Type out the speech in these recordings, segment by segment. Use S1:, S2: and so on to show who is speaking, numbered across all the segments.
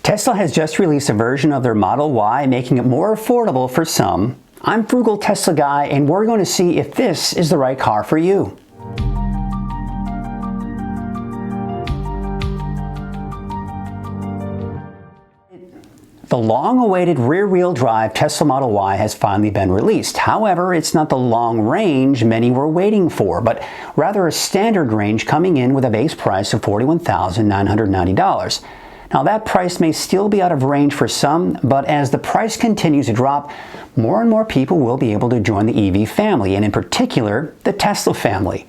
S1: Tesla has just released a version of their Model Y, making it more affordable for some. I'm Frugal Tesla Guy, and we're going to see if this is the right car for you. The long-awaited rear-wheel drive Tesla Model Y has finally been released. However, it's not the long range many were waiting for, but rather a standard range coming in with a base price of $41,990. Now that price may still be out of range for some, but as the price continues to drop, more and more people will be able to join the EV family, and in particular, the Tesla family.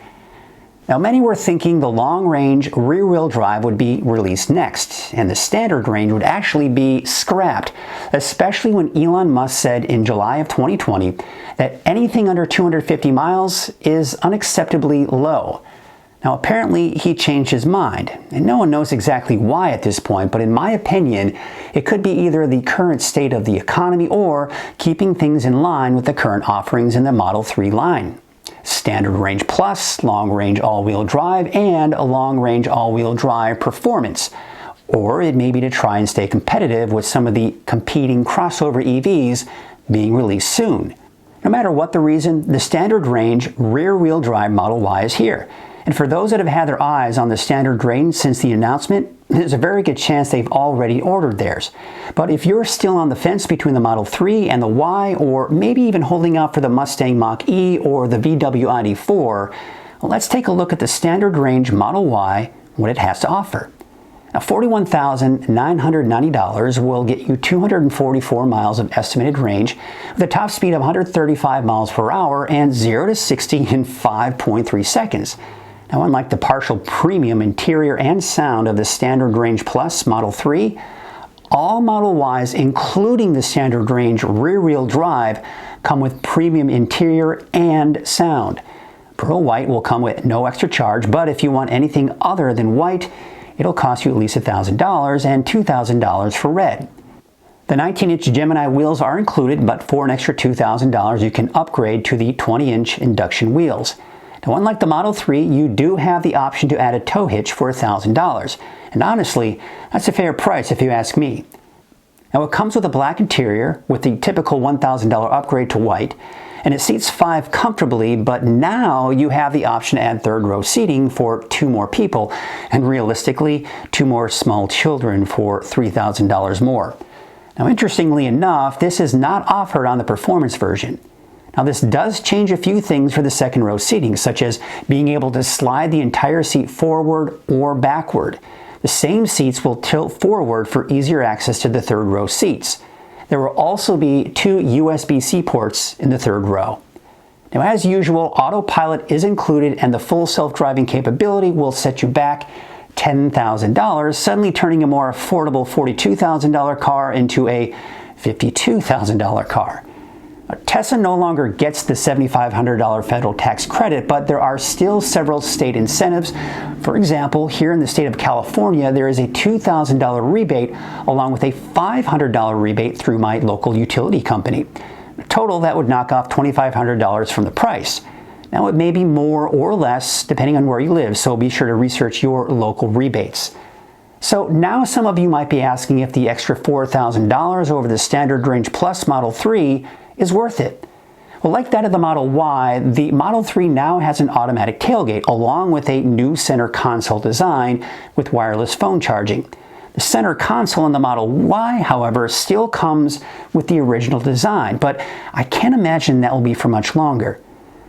S1: Now many were thinking the long-range rear-wheel drive would be released next, and the standard range would actually be scrapped, especially when Elon Musk said in July of 2020 that anything under 250 miles is unacceptably low. Now apparently he changed his mind, and no one knows exactly why at this point, but in my opinion, it could be either the current state of the economy or keeping things in line with the current offerings in the Model 3 line. Standard Range Plus, Long Range All-Wheel Drive, and a Long Range All-Wheel Drive Performance. Or it may be to try and stay competitive with some of the competing crossover EVs being released soon. No matter what the reason, the Standard Range rear-wheel drive Model Y is here. And for those that have had their eyes on the standard range since the announcement, there's a very good chance they've already ordered theirs. But if you're still on the fence between the Model 3 and the Y, or maybe even holding out for the Mustang Mach-E or the VW ID.4, well, let's take a look at the standard range Model Y, what it has to offer. Now, $41,990 will get you 244 miles of estimated range with a top speed of 135 miles per hour and 0 to 60 in 5.3 seconds. Now, unlike the partial premium interior and sound of the Standard Range Plus Model 3, all Model Ys, including the Standard Range rear-wheel drive, come with premium interior and sound. Pearl White will come with no extra charge, but if you want anything other than white, it'll cost you at least $1,000 and $2,000 for red. The 19-inch Gemini wheels are included, but for an extra $2,000, you can upgrade to the 20-inch induction wheels. Now, unlike the Model 3, you do have the option to add a tow hitch for $1,000. And honestly, that's a fair price if you ask me. Now, it comes with a black interior with the typical $1,000 upgrade to white, and it seats 5 comfortably, but now you have the option to add third-row seating for 2 more people, and realistically, 2 more small children for $3,000 more. Now, interestingly enough, this is not offered on the performance version. Now, this does change a few things for the second row seating, such as being able to slide the entire seat forward or backward. The same seats will tilt forward for easier access to the third row seats. There will also be 2 USB-C ports in the third row. Now, as usual, autopilot is included, and the full self-driving capability will set you back $10,000, suddenly turning a more affordable $42,000 car into a $52,000 car. Tesla no longer gets the $7,500 federal tax credit, but there are still several state incentives. For example, here in the state of California, there is a $2,000 rebate along with a $500 rebate through my local utility company. Total, that would knock off $2,500 from the price. Now, it may be more or less depending on where you live, so be sure to research your local rebates. So now some of you might be asking if the extra $4,000 over the Standard Range Plus Model 3 is worth it. Well, like that of the Model Y, the Model 3 now has an automatic tailgate along with a new center console design with wireless phone charging. The center console in the Model Y, however, still comes with the original design, but I can't imagine that will be for much longer.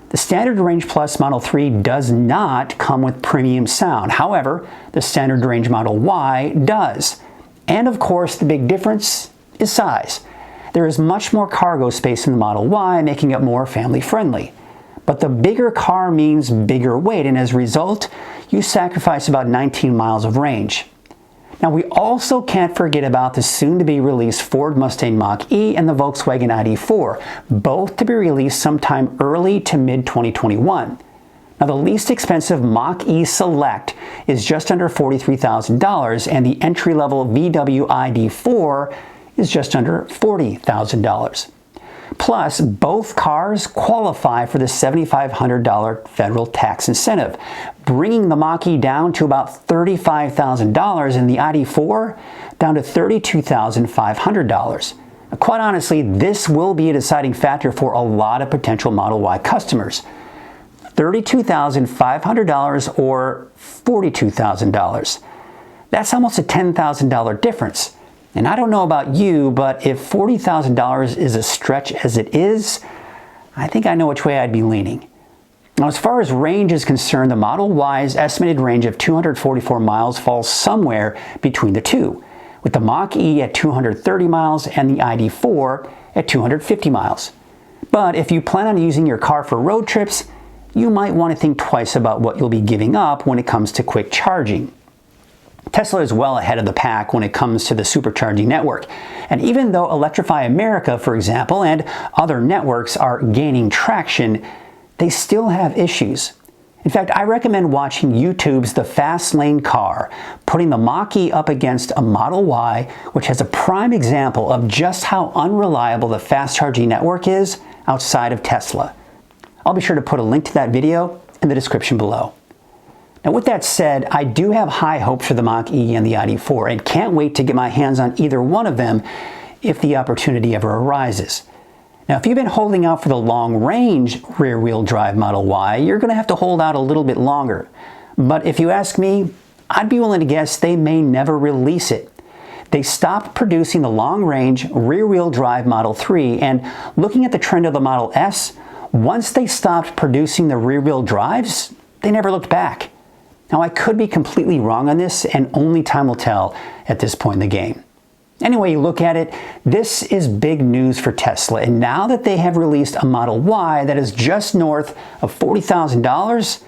S1: The Standard Range Plus Model 3 does not come with premium sound. However, the Standard Range Model Y does. And of course, the big difference is size. There is much more cargo space in the Model Y, making it more family-friendly. But the bigger car means bigger weight, and as a result, you sacrifice about 19 miles of range. Now, we also can't forget about the soon-to-be-released Ford Mustang Mach-E and the Volkswagen ID.4, both to be released sometime early to mid-2021. Now, the least expensive Mach-E Select is just under $43,000, and the entry-level VW ID.4 is just under $40,000. Plus, both cars qualify for the $7,500 federal tax incentive, bringing the Mach-E down to about $35,000 and the ID4 down to $32,500. Quite honestly, this will be a deciding factor for a lot of potential Model Y customers. $32,500 or $42,000. That's almost a $10,000 difference. And I don't know about you, but if $40,000 is a stretch as it is, I think I know which way I'd be leaning. Now, as far as range is concerned, the Model Y's estimated range of 244 miles falls somewhere between the two, with the Mach-E at 230 miles and the ID4 at 250 miles. But if you plan on using your car for road trips, you might want to think twice about what you'll be giving up when it comes to quick charging. Tesla is well ahead of the pack when it comes to the supercharging network. And even though Electrify America, for example, and other networks are gaining traction, they still have issues. In fact, I recommend watching YouTube's The Fast Lane Car, putting the Mach-E up against a Model Y, which has a prime example of just how unreliable the fast charging network is outside of Tesla. I'll be sure to put a link to that video in the description below. Now, with that said, I do have high hopes for the Mach-E and the ID4 and can't wait to get my hands on either one of them if the opportunity ever arises. Now, if you've been holding out for the long-range rear-wheel drive Model Y, you're going to have to hold out a little bit longer. But if you ask me, I'd be willing to guess they may never release it. They stopped producing the long-range rear-wheel drive Model 3, and looking at the trend of the Model S, once they stopped producing the rear-wheel drives, they never looked back. Now, I could be completely wrong on this, and only time will tell at this point in the game. Anyway, you look at it, this is big news for Tesla, and now that they have released a Model Y that is just north of $40,000,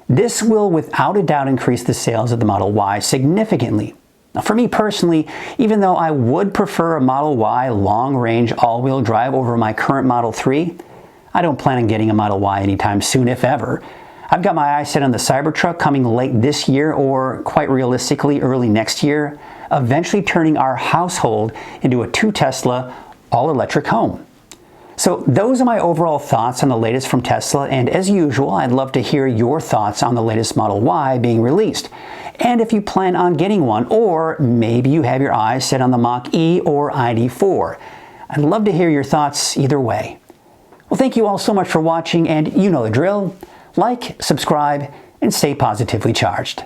S1: this will without a doubt increase the sales of the Model Y significantly. Now, for me personally, even though I would prefer a Model Y long-range all-wheel drive over my current Model 3, I don't plan on getting a Model Y anytime soon, if ever. I've got my eyes set on the Cybertruck coming late this year, or quite realistically early next year, eventually turning our household into a 2 Tesla all-electric home. So those are my overall thoughts on the latest from Tesla, and as usual, I'd love to hear your thoughts on the latest Model Y being released. And if you plan on getting one, or maybe you have your eyes set on the Mach-E or ID4. I'd love to hear your thoughts either way. Well, thank you all so much for watching, and you know the drill. Like, subscribe, and stay positively charged.